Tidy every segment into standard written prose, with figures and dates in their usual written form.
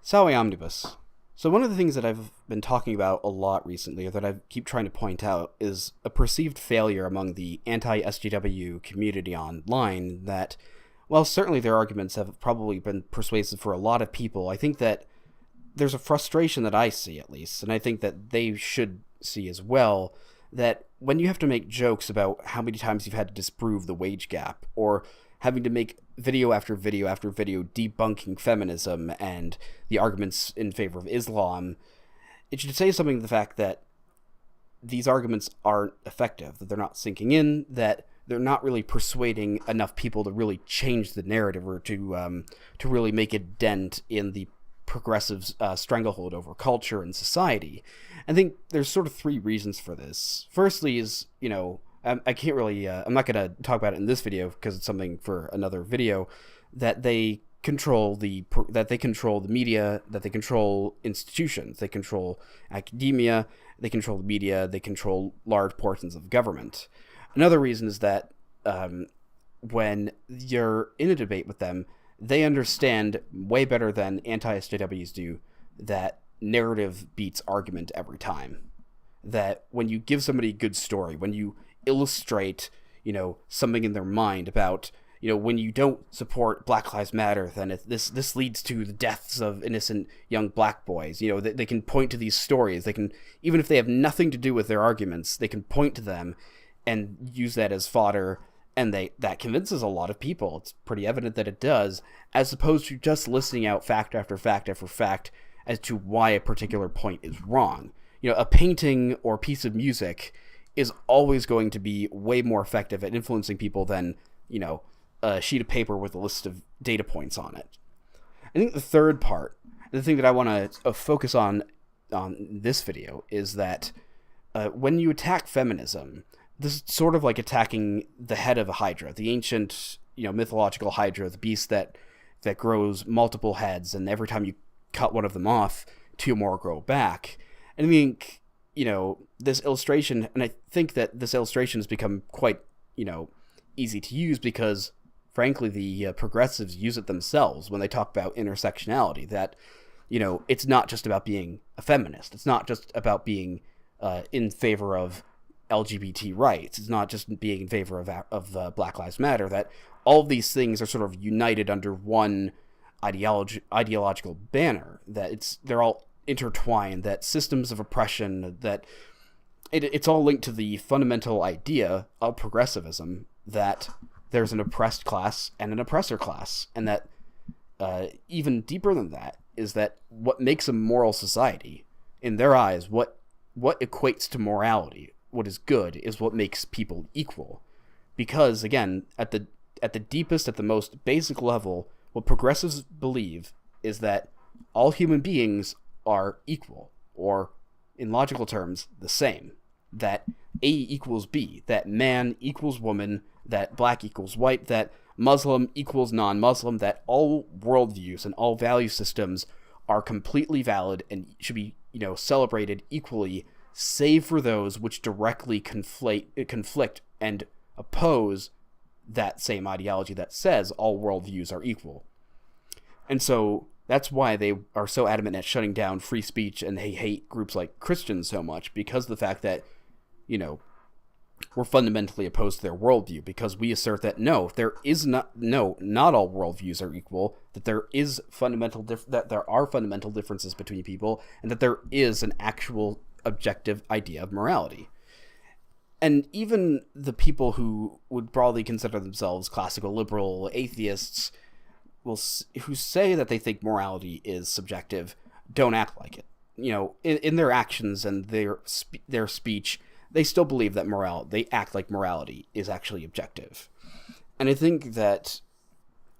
Sowie Omnibus. So one of the things that I've been talking about a lot recently, or that I keep trying to point out, is a perceived failure among the anti-SJW community online that, while certainly their arguments have probably been persuasive for a lot of people, I think that there's a frustration that I see, at least, and I think that they should see as well, that when you have to make jokes about how many times you've had to disprove the wage gap, or having to make video after video after video debunking feminism and the arguments in favor of Islam, it should say something to the fact that these arguments aren't effective, that they're not sinking in, that they're not really persuading enough people to really change the narrative or to really make a dent in the progressive stranglehold over culture and society. I think there's sort of three reasons for this. Firstly is, I can't really, I'm not going to talk about it in this video because it's something for another video, that they control the media, that they control institutions, they control academia, they control the media, they control large portions of government. Another reason is that when you're in a debate with them, they understand way better than anti-SJWs do that narrative beats argument every time. That when you give somebody a good story, when you illustrate, something in their mind about, when you don't support Black Lives Matter, then this leads to the deaths of innocent young black boys. They can point to these stories. They can, even if they have nothing to do with their arguments, they can point to them and use that as fodder, and that convinces a lot of people. It's pretty evident that it does, as opposed to just listing out fact after fact after fact as to why a particular point is wrong. A painting or piece of music is always going to be way more effective at influencing people than, a sheet of paper with a list of data points on it. I think the third part, the thing that I want to focus on this video, is that when you attack feminism, this is sort of like attacking the head of a Hydra, the ancient, mythological Hydra, the beast that grows multiple heads, and every time you cut one of them off, two more grow back. And I think, this illustration, and I think that this illustration has become quite, easy to use because, frankly, the progressives use it themselves when they talk about intersectionality, that, it's not just about being a feminist. It's not just about being in favor of LGBT rights. It's not just being in favor of Black Lives Matter, that all of these things are sort of united under one ideological banner, that they're all intertwined, that systems of oppression, that it's all linked to the fundamental idea of progressivism, that there's an oppressed class and an oppressor class, and that even deeper than that is that what makes a moral society, in their eyes, what equates to morality, what is good, is what makes people equal. Because, again, at the deepest, at the most basic level, what progressives believe is that all human beings are equal, or, in logical terms, the same. That A equals B, that man equals woman, that black equals white, that Muslim equals non-Muslim, that all worldviews and all value systems are completely valid and should be, celebrated equally, save for those which directly conflict and oppose that same ideology that says all worldviews are equal. And so that's why they are so adamant at shutting down free speech, and they hate groups like Christians so much, because of the fact that, we're fundamentally opposed to their worldview, because we assert that not all worldviews are equal, that there are fundamental differences between people, and that there is an actual objective idea of morality. And even the people who would broadly consider themselves classical liberal atheists, who say that they think morality is subjective, don't act like it. In their actions and their speech, they still believe that they act like morality is actually objective. And I think that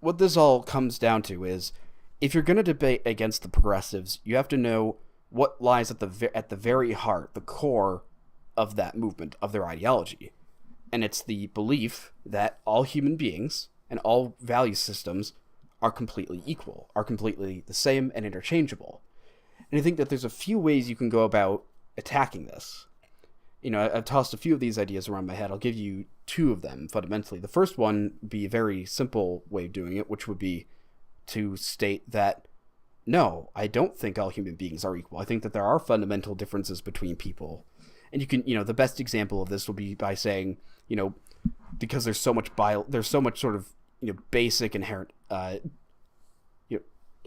what this all comes down to is, if you're going to debate against the progressives, you have to know what lies at the very heart, the core of that movement, of their ideology. And it's the belief that all human beings and all value systems are completely equal, are completely the same and interchangeable. And I think that there's a few ways you can go about attacking this. I've tossed a few of these ideas around my head. I'll give you two of them fundamentally. The first one would be a very simple way of doing it, which would be to state that no, I don't think all human beings are equal. I think that there are fundamental differences between people. And you can, the best example of this will be by saying, because there's so much sort of, basic inherent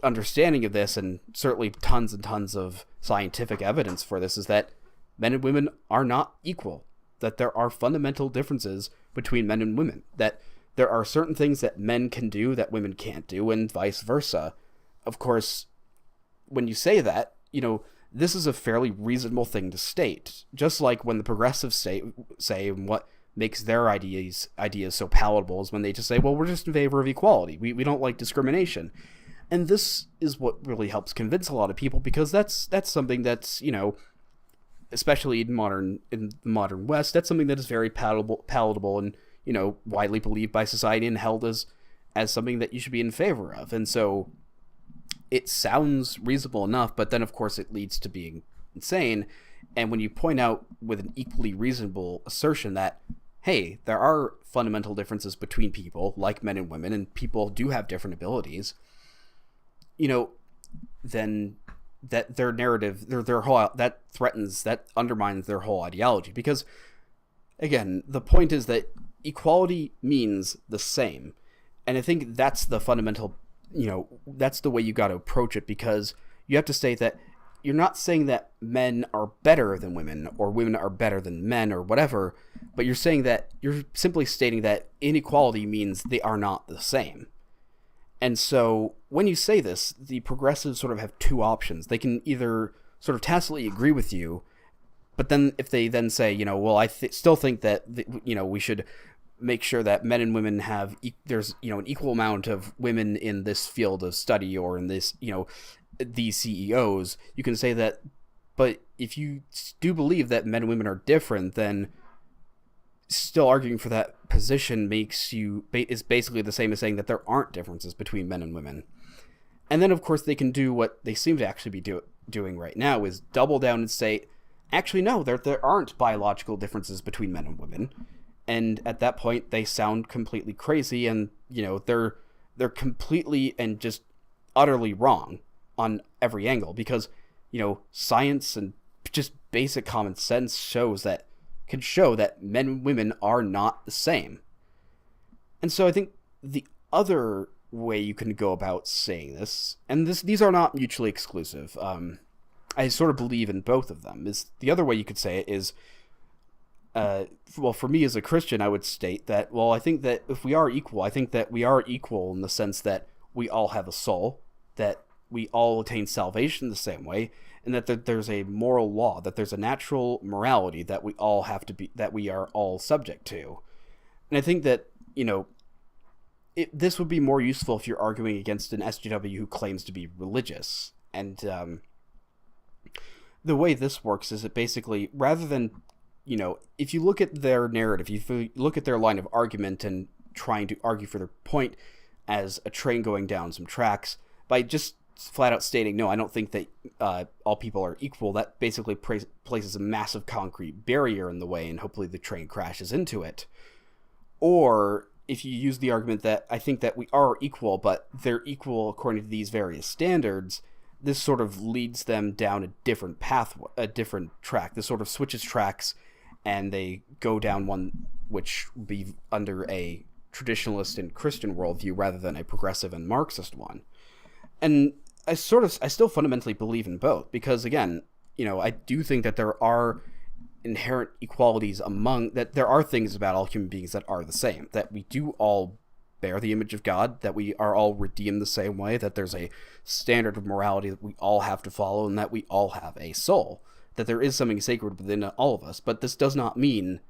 understanding of this, and certainly tons and tons of scientific evidence for this, is that men and women are not equal, that there are fundamental differences between men and women, that there are certain things that men can do that women can't do, and vice versa. Of course, when you say that, this is a fairly reasonable thing to state. Just like when the progressives say what makes their ideas so palatable is when they just say, well, we're just in favor of equality. We don't like discrimination. And this is what really helps convince a lot of people, because that's something that's, especially in the modern West, that's something that is very palatable and, widely believed by society and held as something that you should be in favor of. And so it sounds reasonable enough, but then of course it leads to being insane. And when you point out with an equally reasonable assertion that, hey, there are fundamental differences between people, like men and women, and people do have different abilities, then that their narrative, their whole, that undermines their whole ideology. Because, again, the point is that equality means the same. And I think that's the fundamental, that's the way you got to approach it, because you have to say that you're not saying that men are better than women or women are better than men or whatever, but you're saying that you're simply stating that inequality means they are not the same. And so when you say this, the progressives sort of have two options. They can either sort of tacitly agree with you, but then if they then say, well, I still think that, we should make sure that men and women have, there's, an equal amount of women in this field of study or in this, these CEOs, you can say that, but if you do believe that men and women are different, then still arguing for that position is basically the same as saying that there aren't differences between men and women. And then of course they can do what they seem to actually be doing right now, is double down and say, actually no, there aren't biological differences between men and women. And at that point they sound completely crazy, and they're completely and just utterly wrong on every angle, because science and just basic common sense can show that men and women are not the same. And so I think the other way you can go about saying this, and these are not mutually exclusive, I sort of believe in both of them, is the other way you could say it is, well, for me as a Christian, I would state that, well, I think that if we are equal, I think that we are equal in the sense that we all have a soul, that we all attain salvation the same way, and that there's a moral law, that there's a natural morality that we all have to be, that we are all subject to. And I think that, this would be more useful if you're arguing against an SJW who claims to be religious. And the way this works is that basically, rather than, if you look at their narrative, if you look at their line of argument and trying to argue for their point as a train going down some tracks, by just flat out stating, no, I don't think that all people are equal, that basically places a massive concrete barrier in the way, and hopefully the train crashes into it. Or if you use the argument that I think that we are equal, but they're equal according to these various standards, this sort of leads them down a different path, a different track. This sort of switches tracks, and they go down one which would be under a traditionalist and Christian worldview rather than a progressive and Marxist one. And I still fundamentally believe in both, because again, I do think that there are inherent equalities that there are things about all human beings that are the same, that we do all bear the image of God, that we are all redeemed the same way, that there's a standard of morality that we all have to follow, and that we all have a soul, that there is something sacred within all of us. But this does not mean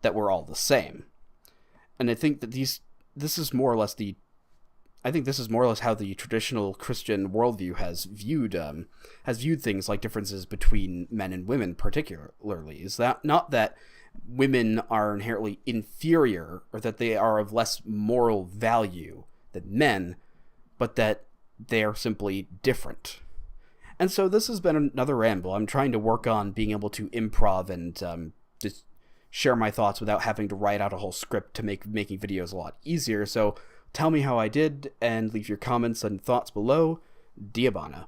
that we're all the same. And I think that this is more or less how the traditional Christian worldview has viewed things like differences between men and women, particularly. Is that not that women are inherently inferior, or that they are of less moral value than men, but that they are simply different. And so this has been another ramble. I'm trying to work on being able to improv and just share my thoughts without having to write out a whole script to make making videos a lot easier. So tell me how I did, and leave your comments and thoughts below. Diabana.